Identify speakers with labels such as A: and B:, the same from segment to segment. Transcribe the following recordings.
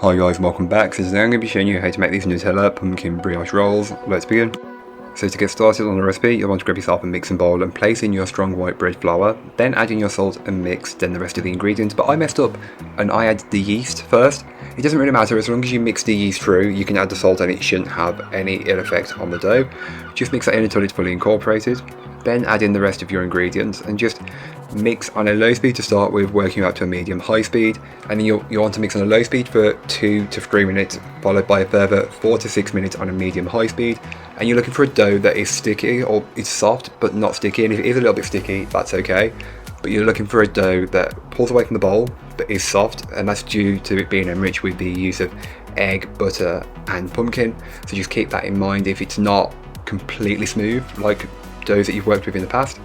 A: Hi guys, welcome back. So today I'm going to be showing you how to make these Nutella pumpkin brioche rolls. Let's begin. So to get started on the recipe, you'll want to grab yourself a mixing bowl and place in your strong white bread flour, then add in your salt and mix, then the rest of the ingredients. But I messed up and I added the yeast first. It doesn't really matter, as long as you mix the yeast through, you can add the salt and it shouldn't have any ill effect on the dough. Just mix that in until it's fully incorporated. Then add in the rest of your ingredients and just mix on a low speed to start with, working up to a medium-high speed, and then you want to mix on a low speed for 2 to 3 minutes, followed by a further 4 to 6 minutes on a medium-high speed. And you're looking for a dough that is sticky, or it's soft but not sticky, and if it is a little bit sticky, that's okay. But you're looking for a dough that pulls away from the bowl but is soft, and that's due to it being enriched with the use of egg, butter and pumpkin. So just keep that in mind if it's not completely smooth like doughs that you've worked with in the past.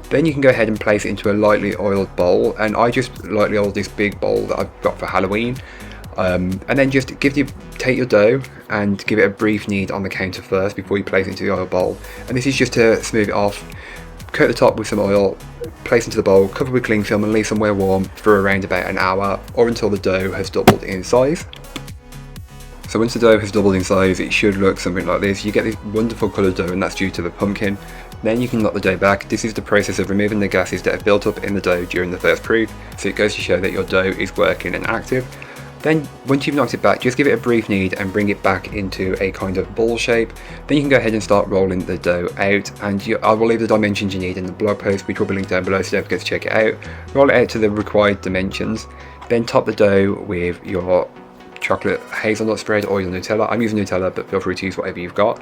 A: Then you can go ahead and place it into a lightly oiled bowl, and I just lightly oiled this big bowl that I've got for Halloween. And then just take your dough and give it a brief knead on the counter first before you place it into the oil bowl. And this is just to smooth it off. Coat the top with some oil, place into the bowl, cover with cling film and leave somewhere warm for around about an hour or until the dough has doubled in size. So once the dough has doubled in size, it should look something like this. You get this wonderful coloured dough, and that's due to the pumpkin. Then you can lock the dough back. This is the process of removing the gases that have built up in the dough during the first proof, so it goes to show that your dough is working and active. Then once you've knocked it back, just give it a brief knead and bring it back into a kind of ball shape. Then you can go ahead and start rolling the dough out, and I will leave the dimensions you need in the blog post, which will be linked down below, so don't forget to check it out. Roll it out to the required dimensions, then top the dough with your chocolate hazelnut spread or your Nutella. I'm using Nutella, but feel free to use whatever you've got.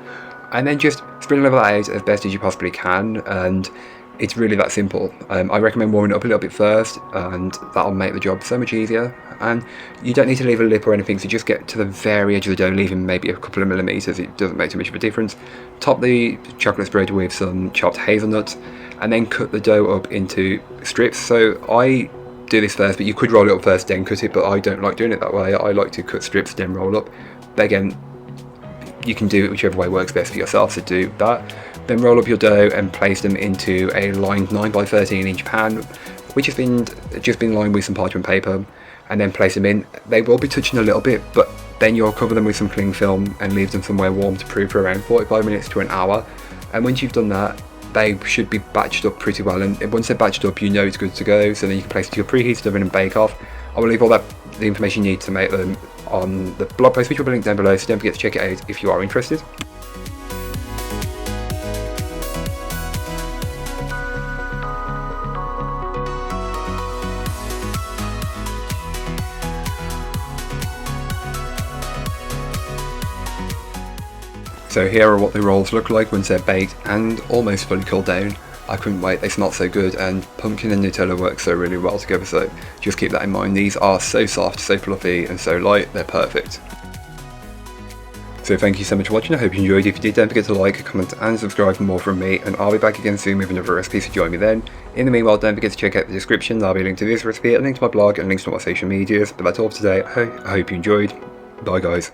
A: And then just sprinkle that out as best as you possibly can, and it's really that simple. I recommend warming it up a little bit first, and that'll make the job so much easier. And you don't need to leave a lip or anything, so just get to the very edge of the dough, leaving maybe a couple of millimeters. It doesn't make too much of a difference. Top the chocolate spread with some chopped hazelnuts, and then cut the dough up into strips. So I do this first, but you could roll it up first then cut it, but I don't like doing it that way. I like to cut strips then roll up. But again, you can do it whichever way works best for yourself, so do that. Then roll up your dough and place them into a lined 9 by 13 inch pan, which has just been lined with some parchment paper, and then place them in. They will be touching a little bit, but then you'll cover them with some cling film and leave them somewhere warm to proof for around 45 minutes to an hour. And once you've done that, they should be batched up pretty well, and once they're batched up, you know it's good to go. So then you can place it to your preheated oven and bake off. I will leave all the information you need to make them on the blog post, which will be linked down below, so don't forget to check it out if you are interested. So here are what the rolls look like once they're baked and almost fully cooled down. I couldn't wait, they smell so good, and pumpkin and Nutella work so really well together, so just keep that in mind. These are so soft, so fluffy and so light, they're perfect. So thank you so much for watching, I hope you enjoyed. If you did, don't forget to like, comment and subscribe for more from me, and I'll be back again soon with another recipe, so join me then. In the meanwhile, don't forget to check out the description, there'll be a link to this recipe, a link to my blog and links to my social medias. But that's all for today. I hope you enjoyed. Bye guys.